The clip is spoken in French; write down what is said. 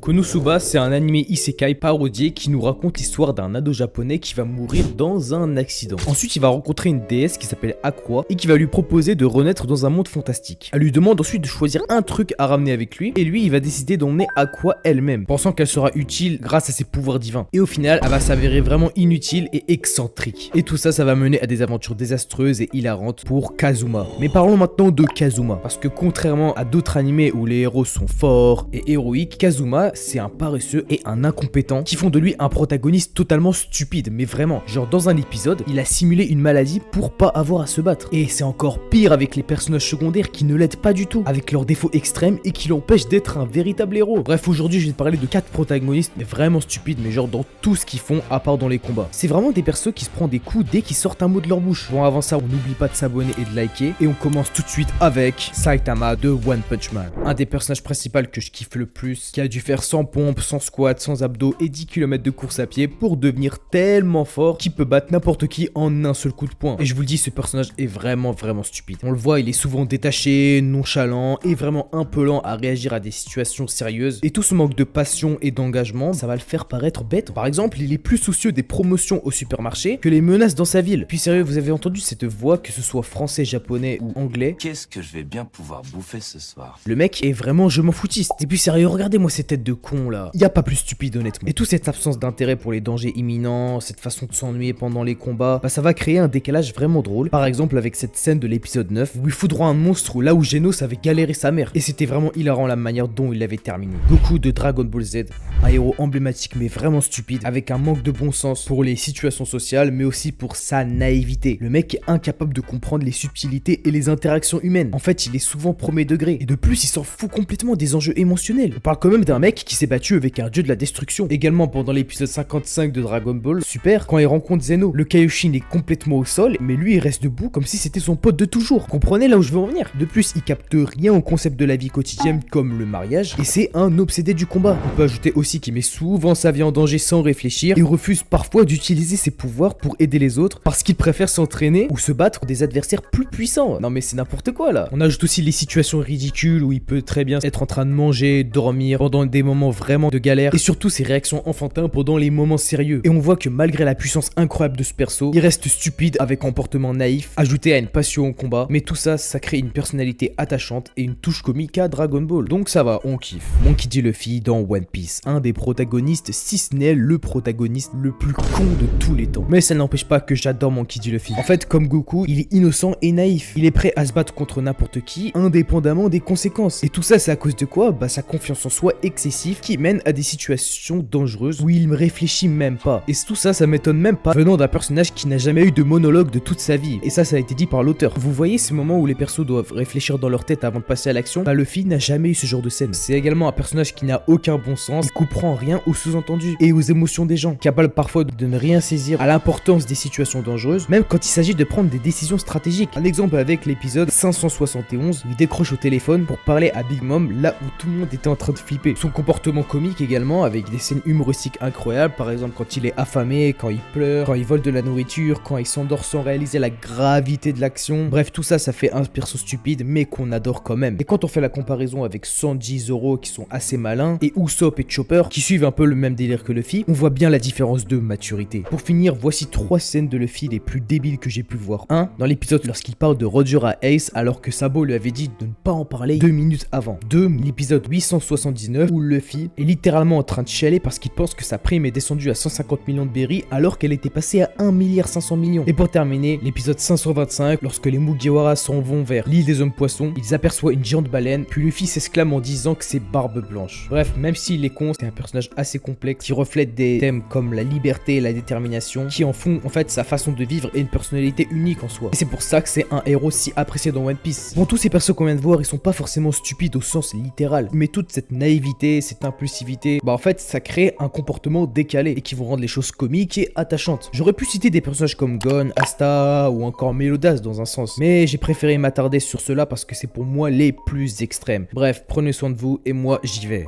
Konosuba, c'est un animé isekai parodié qui nous raconte l'histoire d'un ado japonais qui va mourir dans un accident. Ensuite, il va rencontrer une déesse qui s'appelle Aqua et qui va lui proposer de renaître dans un monde fantastique. Elle lui demande ensuite de choisir un truc à ramener avec lui et lui, il va décider d'emmener Aqua elle-même, pensant qu'elle sera utile grâce à ses pouvoirs divins. Et au final, elle va s'avérer vraiment inutile et excentrique. Et tout ça, ça va mener à des aventures désastreuses et hilarantes pour Kazuma. Mais parlons maintenant de Kazuma, parce que contrairement à d'autres animés où les héros sont forts et héroïques, Kazuma, c'est un paresseux et un incompétent qui font de lui un protagoniste totalement stupide, mais vraiment. Genre dans un épisode, il a simulé une maladie pour pas avoir à se battre. Et c'est encore pire avec les personnages secondaires qui ne l'aident pas du tout, avec leurs défauts extrêmes et qui l'empêchent d'être un véritable héros. Bref, aujourd'hui je vais te parler de 4 protagonistes, mais vraiment stupides, mais genre dans tout ce qu'ils font à part dans les combats. C'est vraiment des persos qui se prennent des coups dès qu'ils sortent un mot de leur bouche. Bon, avant ça, on n'oublie pas de s'abonner et de liker, et on commence tout de suite avec Saitama de One Punch Man. Un des personnages principaux que je kiffe le plus, qui a dû faire 100 pompes, 100 squats, 100 abdos et 10 km de course à pied pour devenir tellement fort qu'il peut battre n'importe qui en un seul coup de poing. Et je vous le dis, ce personnage est vraiment stupide. On le voit, il est souvent détaché, nonchalant et vraiment un peu lent à réagir à des situations sérieuses. Et tout ce manque de passion et d'engagement, ça va le faire paraître bête. Par exemple, il est plus soucieux des promotions au supermarché que les menaces dans sa ville. Puis sérieux, vous avez entendu cette voix, que ce soit français, japonais ou anglais? Qu'est-ce que je vais bien pouvoir bouffer ce soir? Le mec est vraiment je m'en foutiste. Et puis sérieux, regardez-moi ces têtes de con là. Y a pas plus stupide honnêtement. Et toute cette absence d'intérêt pour les dangers imminents, cette façon de s'ennuyer pendant les combats, bah ça va créer un décalage vraiment drôle. Par exemple avec cette scène de l'épisode 9 où il fout droit un monstre là où Genos avait galéré sa mère. Et c'était vraiment hilarant la manière dont il l'avait terminé. Goku de Dragon Ball Z, un héros emblématique mais vraiment stupide, avec un manque de bon sens pour les situations sociales mais aussi pour sa naïveté. Le mec est incapable de comprendre les subtilités et les interactions humaines. En fait, il est souvent premier degré. Et de plus, il s'en fout complètement des enjeux émotionnels. On parle quand même d'un mec qui s'est battu avec un dieu de la destruction. Également pendant l'épisode 55 de Dragon Ball Super, quand il rencontre Zeno, le Kaioshin est complètement au sol, mais lui il reste debout comme si c'était son pote de toujours. Comprenez là où je veux en venir? De plus, il capte rien au concept de la vie quotidienne comme le mariage, et c'est un obsédé du combat. On peut ajouter aussi qu'il met souvent sa vie en danger sans réfléchir, et refuse parfois d'utiliser ses pouvoirs pour aider les autres, parce qu'il préfère s'entraîner ou se battre contre des adversaires plus puissants. Non mais c'est n'importe quoi là. On ajoute aussi les situations ridicules où il peut très bien être en train de manger, dormir pendant des moments vraiment de galère, et surtout ses réactions enfantines pendant les moments sérieux. Et on voit que malgré la puissance incroyable de ce perso, il reste stupide avec un comportement naïf, ajouté à une passion au combat, mais tout ça, ça crée une personnalité attachante et une touche comique à Dragon Ball. Donc ça va, on kiffe. Monkey D. Luffy dans One Piece, un des protagonistes, si ce n'est le protagoniste le plus con de tous les temps. Mais ça n'empêche pas que j'adore Monkey D. Luffy. En fait, comme Goku, il est innocent et naïf. Il est prêt à se battre contre n'importe qui, indépendamment des conséquences. Et tout ça, c'est à cause de quoi? Bah sa confiance en soi excessive qui mène à des situations dangereuses où il ne réfléchit même pas. Et tout ça, ça m'étonne même pas venant d'un personnage qui n'a jamais eu de monologue de toute sa vie. Et ça a été dit par l'auteur. Vous voyez ces moments où les persos doivent réfléchir dans leur tête avant de passer à l'action? Bah Luffy n'a jamais eu ce genre de scène. C'est également un personnage qui n'a aucun bon sens, il comprend rien aux sous-entendus et aux émotions des gens, capable parfois de ne rien saisir à l'importance des situations dangereuses, même quand il s'agit de prendre des décisions stratégiques. Un exemple avec l'épisode 571 où il décroche au téléphone pour parler à Big Mom là où tout le monde était en train de flipper. Son comportement comique également avec des scènes humoristiques incroyables, par exemple quand il est affamé, quand il pleure, quand il vole de la nourriture, quand il s'endort sans réaliser la gravité de l'action. Bref, tout ça, ça fait un perso stupide mais qu'on adore quand même. Et quand on fait la comparaison avec Sanji, Zoro qui sont assez malins et Usopp et Chopper qui suivent un peu le même délire que Luffy, on voit bien la différence de maturité. Pour finir, voici 3 scènes de Luffy les plus débiles que j'ai pu voir. 1. Dans l'épisode lorsqu'il parle de Roger à Ace alors que Sabo lui avait dit de ne pas en parler 2 minutes avant. 2. L'épisode 879 où Luffy est littéralement en train de chialer parce qu'il pense que sa prime est descendue à 150 millions de berries alors qu'elle était passée à 1,5 milliard. Et pour terminer, l'épisode 525 lorsque les Mugiwara s'en vont vers l'île des hommes poissons, ils aperçoivent une géante baleine, puis Luffy s'exclame en disant que c'est Barbe Blanche. Bref, même s'il est con, c'est un personnage assez complexe qui reflète des thèmes comme la liberté et la détermination qui en font en fait sa façon de vivre et une personnalité unique en soi. Et c'est pour ça que c'est un héros si apprécié dans One Piece. Bon, tous ces persos qu'on vient de voir, ils sont pas forcément stupides au sens littéral, mais toute cette naïveté, cette impulsivité, bah en fait ça crée un comportement décalé et qui vont rendre les choses comiques et attachantes. J'aurais pu citer des personnages comme Gon, Asta ou encore Melodas dans un sens, mais j'ai préféré m'attarder sur ceux-là parce que c'est pour moi les plus extrêmes. Bref, prenez soin de vous et moi j'y vais.